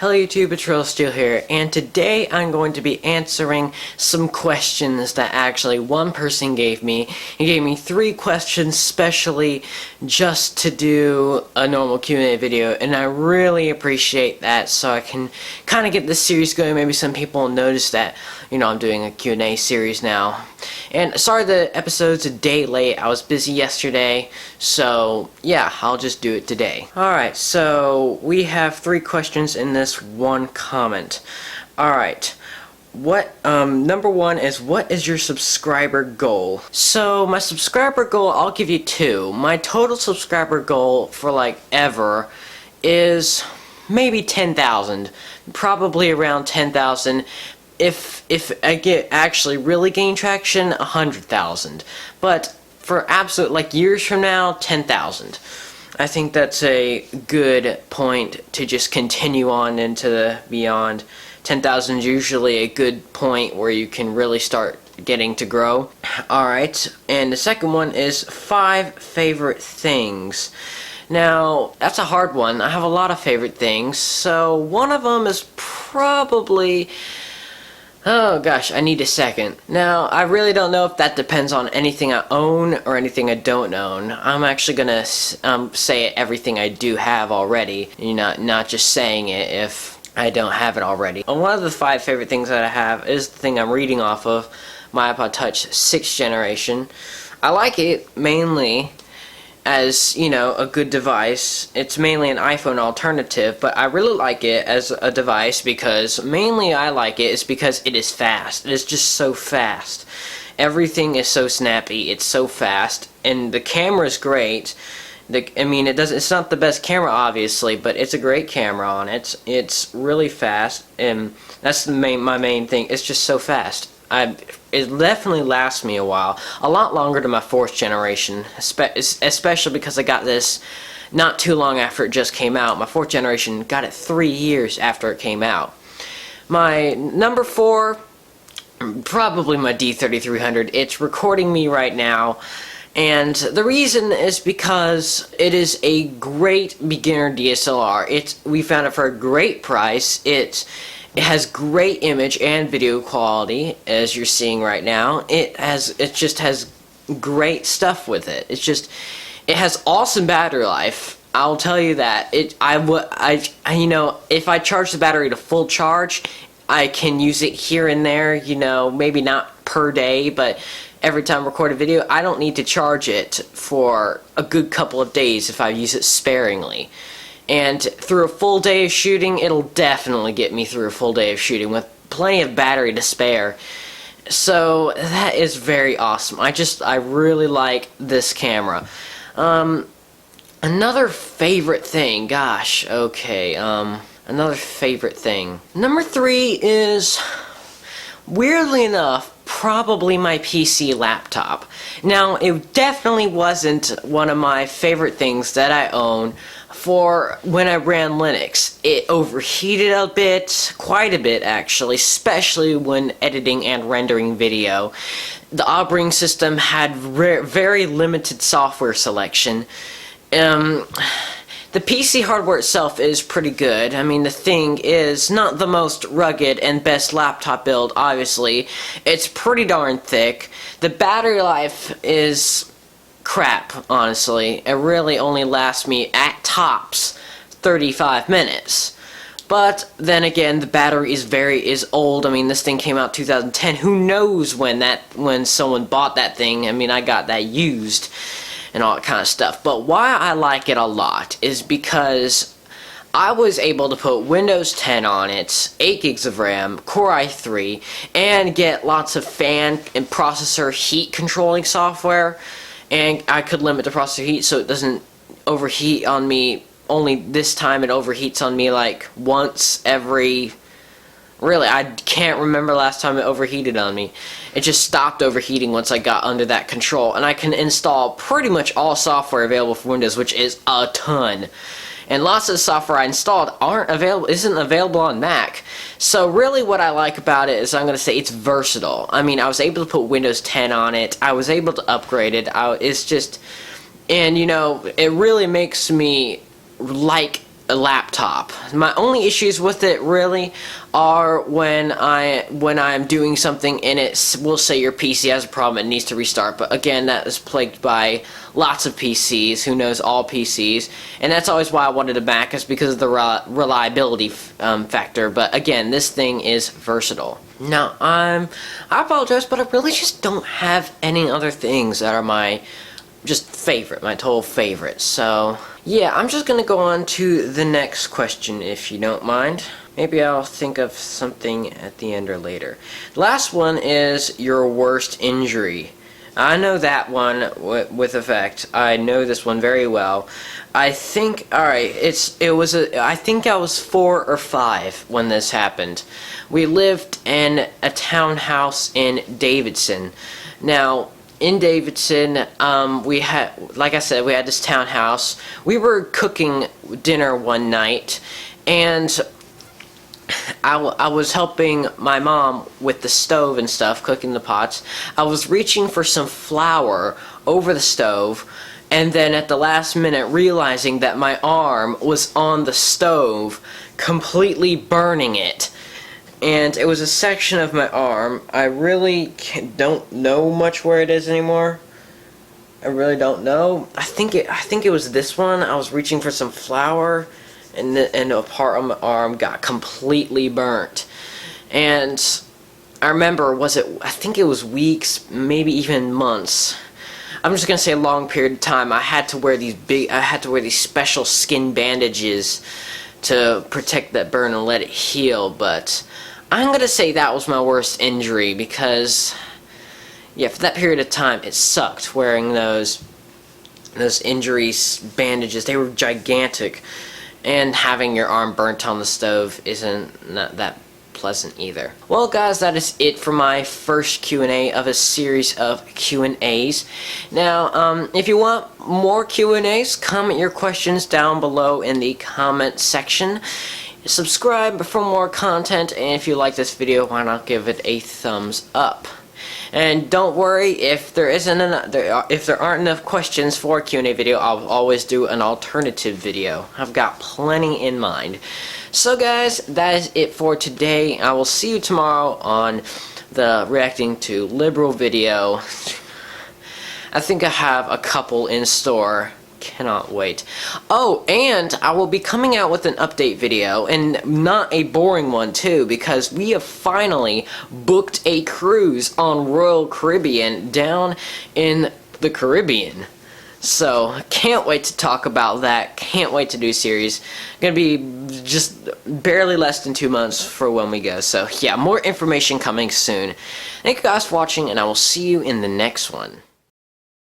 Hello YouTube, it's RealSteel here, and today I'm going to be answering some questions that actually one person gave me. He gave me 3 questions specially just to do a normal Q&A video, and I really appreciate that, so I can kind of get this series going. Maybe some people notice that, you know, I'm doing a Q&A series now. And sorry the episode's a day late, I was busy yesterday, so yeah, I'll just do it today. Alright, so we have 3 questions in this one comment. Alright, number 1 is, what is your subscriber goal? So my subscriber goal, I'll give you 2. My total subscriber goal for like ever is maybe 10,000, probably around 10,000. If I get actually really gain traction, 100,000. But for absolute, like years from now, 10,000. I think that's a good point to just continue on into the beyond. 10,000 is usually a good point where you can really start getting to grow. Alright, and the second one is 5 favorite things. Now, that's a hard one. I have a lot of favorite things. So one of them is probably... Oh gosh, I need a second. Now, I really don't know if that depends on anything I own or anything I don't own. I'm actually gonna say everything I do have already, you know, not just saying it if I don't have it already. And one of the 5 favorite things that I have is the thing I'm reading off of, my iPod Touch 6th generation. I like it mainly as, you know, a good device. It's mainly an iPhone alternative, but I really like it as a device because mainly I like it is because it is fast. It is just so fast. Everything is so snappy. It's so fast, and the camera is great. I mean, it's not the best camera obviously, but it's a great camera on it. It's really fast, and that's my main thing. It's just so fast. It definitely lasts me a while, a lot longer than my 4th generation, especially because I got this not too long after it just came out. My 4th generation got it 3 years after it came out. My number 4, probably my D3300. It's recording me right now, and the reason is because it is a great beginner DSLR. We found it for a great price. It has great image and video quality, as you're seeing right now. It just has great stuff with it. It has awesome battery life. I'll tell you that. You know, if I charge the battery to full charge, I can use it here and there. You know, maybe not per day, but every time I record a video, I don't need to charge it for a good couple of days if I use it sparingly. And through a full day of shooting, it'll definitely get me through a full day of shooting with plenty of battery to spare. So that is very awesome. I really like this camera. Another favorite thing, gosh, okay, another favorite thing. Number 3 is, weirdly enough, probably my PC laptop. Now, it definitely wasn't one of my favorite things that I own for when I ran Linux. It overheated a bit, quite a bit actually, especially when editing and rendering video. The operating system had very limited software selection. The PC hardware itself is pretty good. I mean, the thing is not the most rugged and best laptop build, obviously. It's pretty darn thick. The battery life is crap, honestly. It really only lasts me, at tops, 35 minutes. But then again, the battery is old. I mean, this thing came out 2010. Who knows when someone bought that thing? I mean, I got that used and all that kind of stuff. But why I like it a lot is because I was able to put Windows 10 on it, 8 gigs of RAM, Core i3, and get lots of fan and processor heat controlling software. And I could limit the processor heat so it doesn't overheat on me. Only this time it overheats on me like once every... Really, I can't remember last time it overheated on me. It just stopped overheating once I got under that control. And I can install pretty much all software available for Windows, which is a ton. And lots of the software I installed isn't available on Mac. So really what I like about it is, I'm going to say, it's versatile. I mean, I was able to put Windows 10 on it. I was able to upgrade it. It's just... And, you know, it really makes me like a laptop. My only issues with it really are when I'm doing something and it will say your PC has a problem, it needs to restart. But again, that is plagued by lots of PCs. Who knows, all PCs, and that's always why I wanted a Mac, is because of the reliability factor. But again, this thing is versatile. Now I apologize, but I really just don't have any other things that are my total favorite. So yeah, I'm just gonna go on to the next question, if you don't mind. Maybe I'll think of something at the end or later. The last one is your worst injury. I know that one with effect. I know this one very well. I think, alright, I think I was 4 or 5 when this happened. We lived in a townhouse in Davidson. Now, in Davidson, we had, like I said, we had this townhouse. We were cooking dinner one night, and I was helping my mom with the stove and stuff, cooking the pots. I was reaching for some flour over the stove, and then at the last minute realizing that my arm was on the stove, completely burning it. And it was a section of my arm. I really don't know much where it is anymore. I really don't know. I think it was this one. I was reaching for some flour, and a part of my arm got completely burnt. And I remember, I think it was weeks, maybe even months. I'm just gonna say a long period of time. I had to wear these special skin bandages to protect that burn and let it heal. But I'm gonna say that was my worst injury, because yeah, for that period of time it sucked wearing those injuries bandages. They were gigantic, and having your arm burnt on the stove not that pleasant either. Well guys, that is it for my first Q&A of a series of Q&As. Now if you want more Q&As, comment your questions down below in the comment section. Subscribe for more content, and if you like this video, why not give it a thumbs up? And don't worry, if there aren't enough questions for a Q&A video, I'll always do an alternative video. I've got plenty in mind. So guys, that is it for today. I will see you tomorrow on the reacting to liberal video. I think I have a couple in store. Cannot wait. Oh, and I will be coming out with an update video, and not a boring one too, because we have finally booked a cruise on Royal Caribbean down in the Caribbean. So can't wait to talk about that. Can't wait to do a series. Gonna be just barely less than 2 months for when we go. So yeah, more information coming soon. Thank you guys for watching, and I will see you in the next one.